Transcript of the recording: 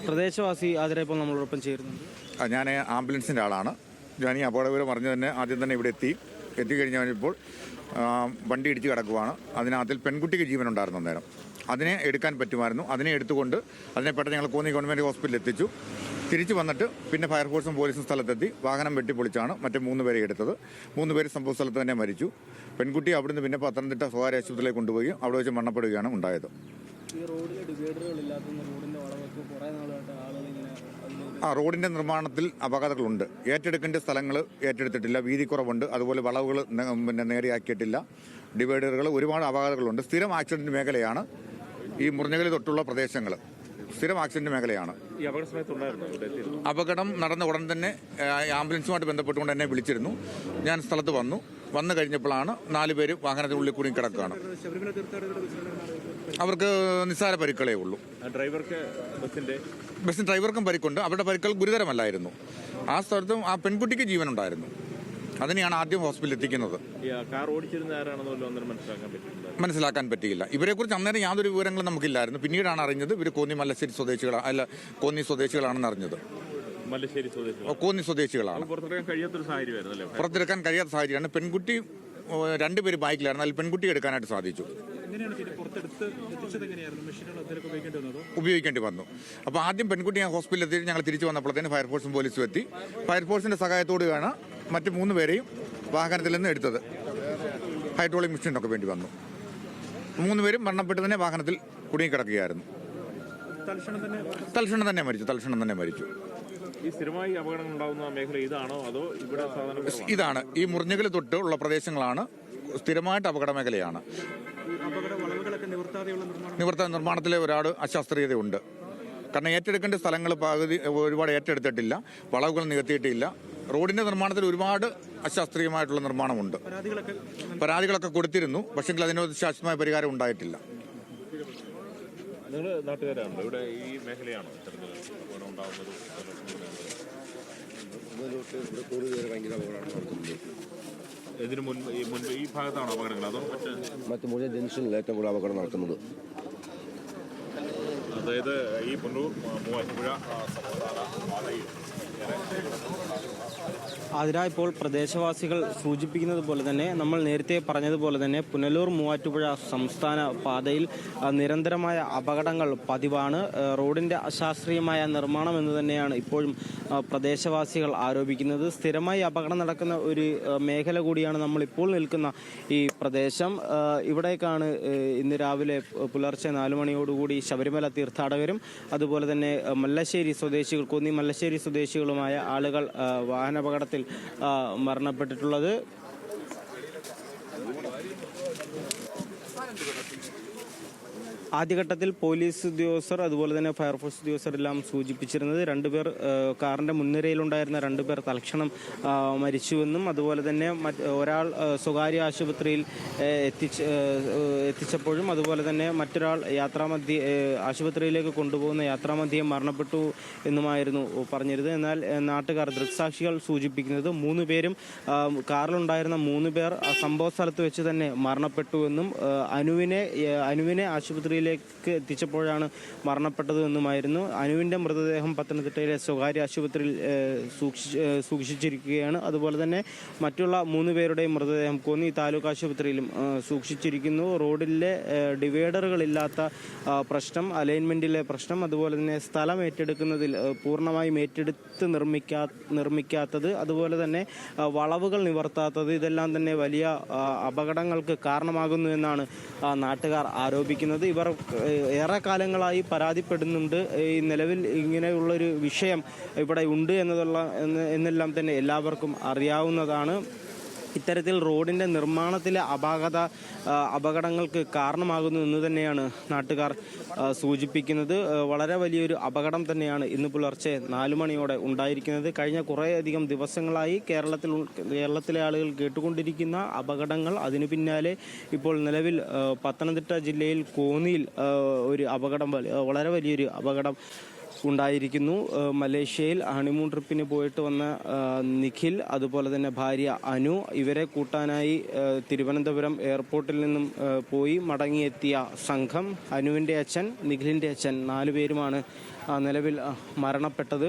പ്രദേശവാസി അതിലിപ്പോൾ നമ്മളോടൊപ്പം ചേരുന്നുണ്ട്. ഞാൻ ആംബുലൻസിൻ്റെ ആളാണ്. ഞാൻ ഈ അപകടവിവരം പറഞ്ഞു തന്നെ ആദ്യം തന്നെ ഇവിടെ എത്തിക്കഴിഞ്ഞപ്പോൾ വണ്ടി ഇടിച്ച് കിടക്കുവാണ്. അതിനകത്തിൽ പെൺകുട്ടിക്ക് ജീവനുണ്ടായിരുന്നു അന്നേരം. അതിനെ എടുക്കാൻ പറ്റുമായിരുന്നു. അതിനെ എടുത്തുകൊണ്ട് അതിനെ പെട്ടെന്ന് ഞങ്ങൾ കോന്നി ഗവൺമെൻറ് ഹോസ്പിറ്റലിൽ എത്തിച്ചു. തിരിച്ചു വന്നിട്ട് പിന്നെ ഫയർഫോഴ്സും പോലീസും സ്ഥലത്തെത്തി വാഹനം വെട്ടിപ്പൊളിച്ചാണ് മറ്റേ 3 പേരെ എടുത്തത്. 3 പേര് സംഭവ സ്ഥലത്ത് തന്നെ മരിച്ചു. പെൺകുട്ടി അവിടുന്ന് പിന്നെ പത്തനംതിട്ട സ്വകാര്യ ആശുപത്രിയിലേക്ക് കൊണ്ടുപോയി അവിടെ വെച്ച് മരണപ്പെടുകയാണ് ഉണ്ടായത്. റോഡിൻ്റെ നിർമ്മാണത്തിൽ അപകടങ്ങളുണ്ട്. ഏറ്റെടുക്കേണ്ട സ്ഥലങ്ങൾ ഏറ്റെടുത്തിട്ടില്ല, വീതി കുറവുണ്ട്, അതുപോലെ വളവുകൾ നേരെയാക്കിയിട്ടില്ല, ഡിവൈഡറുകൾ, ഒരുപാട് അപകടങ്ങളുണ്ട്. സ്ഥിരം ആക്സിഡന്റ് മേഖലയാണ് ഈ മുറിഞ്ഞകലി തൊട്ടുള്ള പ്രദേശങ്ങൾ. സ്ഥിരം ആക്സിഡന്റ് മേഖലയാണ്. അപകടം നടന്ന ഉടൻ തന്നെ ആംബുലൻസുമായിട്ട് ബന്ധപ്പെട്ടുകൊണ്ട് എന്നെ വിളിച്ചിരുന്നു. ഞാൻ സ്ഥലത്ത് വന്നു കഴിഞ്ഞപ്പോഴാണ് 4 പേര് വാഹനത്തിനുള്ളിൽ കൂടി കിടക്കുകയാണ്. അവർക്ക് നിസ്സാര പരിക്കുകളേ ഉള്ളൂ. ബസ്സിന് ഡ്രൈവർക്കും പരിക്കുണ്ട്. അവരുടെ പരിക്കുകൾ ഗുരുതരമല്ലായിരുന്നു. ആ സ്ഥലത്തും ആ പെൺകുട്ടിക്ക് ജീവനുണ്ടായിരുന്നു. അതിനെയാണ് ആദ്യം ഹോസ്പിറ്റലിൽ എത്തിക്കുന്നത്. മനസ്സിലാക്കാൻ പറ്റിയില്ല. ഇവരെക്കുറിച്ച് അന്നേരം യാതൊരു വിവരങ്ങളും നമുക്കില്ലായിരുന്നു. പിന്നീടാണ് അറിഞ്ഞത് ഇവർ കോന്നി സ്വദേശികളാണെന്ന് അറിഞ്ഞത്. കോന്നി സ്വദേശികളാണ്. പുറത്തെടുക്കാൻ കഴിയാത്ത സാഹചര്യമാണ്. പെൺകുട്ടി 2 പേര് ബൈക്കിലായിരുന്നു. അതിൽ പെൺകുട്ടി എടുക്കാനായിട്ട് സാധിച്ചു. ഉപയോഗിക്കേണ്ടി വന്നു. അപ്പോൾ ആദ്യം പെൺകുട്ടി ഹോസ്പിറ്റലിൽ എത്തി ഞങ്ങൾ തിരിച്ചു വന്നപ്പോഴത്തേന് ഫയർഫോഴ്സും പോലീസും എത്തി. ഫയർഫോഴ്സിന്റെ സഹായത്തോടെയാണ് മറ്റ് 3 പേരെയും വാഹനത്തിൽ നിന്ന് എടുത്തത്. ഹൈഡ്രോളിക് മെഷീനൊക്കെ വേണ്ടി വന്നു. 3 പേരും മരണപ്പെട്ടതിനെ വാഹനത്തിൽ കുടുങ്ങിക്കിടക്കുകയായിരുന്നു. തൽക്ഷണം തന്നെ മരിച്ചു. ഈ സ്ഥിരമായി അപകടങ്ങൾ ഉണ്ടാകുന്ന മേഖല ഇതാണോ അതോ ഇവിടെ ഇതാണ് ഈ മുറിഞ്ഞകൽ തൊട്ട് ഉള്ള പ്രദേശങ്ങളാണ് സ്ഥിരമായിട്ട് അപകട മേഖലയാണ്. നിവർത്താൻ നിർമ്മാണത്തിലെ ഒരുപാട് അശാസ്ത്രീയതയുണ്ട്. കാരണം ഏറ്റെടുക്കേണ്ട സ്ഥലങ്ങൾ ഒരുപാട് ഏറ്റെടുത്തിട്ടില്ല, വളവുകൾ നികത്തിയിട്ടില്ല. റോഡിന്റെ നിർമ്മാണത്തിൽ ഒരുപാട് അശാസ്ത്രീയമായിട്ടുള്ള നിർമ്മാണമുണ്ട്. പരാതികളൊക്കെ കൊടുത്തിരുന്നു. പക്ഷെങ്കിൽ അതിനൊരു ശാശ്വതമായ പരിഹാരം ഉണ്ടായിട്ടില്ല. നിങ്ങൾ നാട്ടുകാരാണല്ലോ, ഇവിടെ ഈ മേഖലയാണോ ഇതിനു മുൻപ് ഈ ഭാഗത്താണോ അപകടങ്ങൾ അതോ മറ്റു മുഴുവൻ ജംഗ്ഷനിൽ ഏറ്റവും കൂടുതൽ അപകടം നടക്കുന്നത്? അതായത് ഈ പുനലൂർ മൂവാറ്റുപുഴ പാതയിൽ അതിനായിപ്പോൾ പ്രദേശവാസികൾ സൂചിപ്പിക്കുന്നത് പോലെ തന്നെ നമ്മൾ നേരത്തെ പറഞ്ഞതുപോലെ തന്നെ പുനലൂർ മൂവാറ്റുപുഴ സംസ്ഥാന പാതയിൽ നിരന്തരമായ അപകടങ്ങൾ പതിവാണ്. റോഡിൻ്റെ അശാസ്ത്രീയമായ നിർമ്മാണം എന്ന് തന്നെയാണ് ഇപ്പോഴും പ്രദേശവാസികൾ ആരോപിക്കുന്നത്. സ്ഥിരമായി അപകടം നടക്കുന്ന ഒരു മേഖല കൂടിയാണ് നമ്മളിപ്പോൾ നിൽക്കുന്ന ഈ പ്രദേശം. ഇവിടേക്കാണ് ഇന്ന് രാവിലെ പുലർച്ചെ 4 മണിയോടുകൂടി ശബരിമല തീർത്ഥാടകരും അതുപോലെ തന്നെ കോന്നി മല്ലശ്ശേരി സ്വദേശികളുമായ ആളുകൾ വാഹനാപകടത്തിൽ മരണപ്പെട്ടിട്ടുള്ളത്. ആദ്യഘട്ടത്തിൽ പോലീസ് ഉദ്യോഗസ്ഥർ അതുപോലെ തന്നെ ഫയർഫോഴ്സ് ഉദ്യോഗസ്ഥരെല്ലാം സൂചിപ്പിച്ചിരുന്നത് 2 പേർ കാറിൻ്റെ മുൻനിരയിലുണ്ടായിരുന്ന 2 പേർ തൽക്ഷണം മരിച്ചുവെന്നും അതുപോലെ തന്നെ ഒരാൾ സ്വകാര്യ ആശുപത്രിയിൽ എത്തിച്ചപ്പോഴും അതുപോലെ തന്നെ മറ്റൊരാൾ ആശുപത്രിയിലേക്ക് കൊണ്ടുപോകുന്ന യാത്രാമധ്യേ മരണപ്പെട്ടു എന്നുമായിരുന്നു പറഞ്ഞിരുന്നത്. എന്നാൽ നാട്ടുകാർ ദൃക്സാക്ഷികൾ സൂചിപ്പിക്കുന്നത് 3 പേരും കാറിലുണ്ടായിരുന്ന 3 പേർ സംഭവ സ്ഥലത്ത് വെച്ച് തന്നെ മരണപ്പെട്ടുവെന്നും അനുവിനെ ആശുപത്രിയിലേക്ക് എത്തിച്ചപ്പോഴാണ് മരണപ്പെട്ടത് എന്നുമായിരുന്നു. അനുവിൻ്റെ മൃതദേഹം പത്തനംതിട്ടയിലെ സ്വകാര്യ ആശുപത്രിയിൽ സൂക്ഷിച്ചിരിക്കുകയാണ്. അതുപോലെ തന്നെ മറ്റുള്ള 3 പേരുടെയും മൃതദേഹം കോന്നി താലൂക്ക് ആശുപത്രിയിലും സൂക്ഷിച്ചിരിക്കുന്നു. റോഡിലെ ഡിവൈഡറുകളില്ലാത്ത പ്രശ്നം, അലൈൻമെൻറ്റിലെ പ്രശ്നം, അതുപോലെ തന്നെ സ്ഥലം ഏറ്റെടുക്കുന്നതിൽ പൂർണ്ണമായും ഏറ്റെടുത്ത് നിർമ്മിക്കാത്തത്, അതുപോലെ തന്നെ വളവുകൾ നിവർത്താത്തത്, ഇതെല്ലാം തന്നെ വലിയ അപകടങ്ങൾക്ക് കാരണമാകുന്നു എന്നാണ് നാട്ടുകാർ ആരോപിക്കുന്നത്. ഇവർ ഏറെ കാലങ്ങളായി പരാതിപ്പെടുന്നുണ്ട്. ഈ നിലവിൽ ഇങ്ങനെയുള്ളൊരു വിഷയം ഇവിടെ ഉണ്ട് എന്നെല്ലാം തന്നെ എല്ലാവർക്കും അറിയാവുന്നതാണ്. ഇത്തരത്തിൽ റോഡിൻ്റെ നിർമ്മാണത്തിലെ അപകടങ്ങൾക്ക് കാരണമാകുന്നു എന്ന് തന്നെയാണ് നാട്ടുകാർ സൂചിപ്പിക്കുന്നത്. വളരെ വലിയൊരു അപകടം തന്നെയാണ് ഇന്ന് പുലർച്ചെ 4 മണിയോടെ ഉണ്ടായിരിക്കുന്നത്. കഴിഞ്ഞ കുറേയധികം ദിവസങ്ങളായി കേരളത്തിലെ ആളുകൾ കേട്ടുകൊണ്ടിരിക്കുന്ന അപകടങ്ങൾ, അതിനു പിന്നാലെ ഇപ്പോൾ നിലവിൽ പത്തനംതിട്ട ജില്ലയിൽ കോന്നിയിൽ ഒരു അപകടം, വളരെ വലിയൊരു അപകടം ഉണ്ടായിരിക്കുന്നു. മലേഷ്യയിൽ ഹണിമൂൺ ട്രിപ്പിന് പോയിട്ട് വന്ന നിഖിൽ, അതുപോലെ തന്നെ ഭാര്യ അനു, ഇവരെ കൂട്ടാനായി തിരുവനന്തപുരം എയർപോർട്ടിൽ നിന്നും പോയി മടങ്ങിയെത്തിയ സംഘം, അനുവിൻ്റെ അച്ഛൻ, നിഖിലിൻ്റെ അച്ഛൻ, 4 പേരുമാണ് നിലവിൽ മരണപ്പെട്ടത്.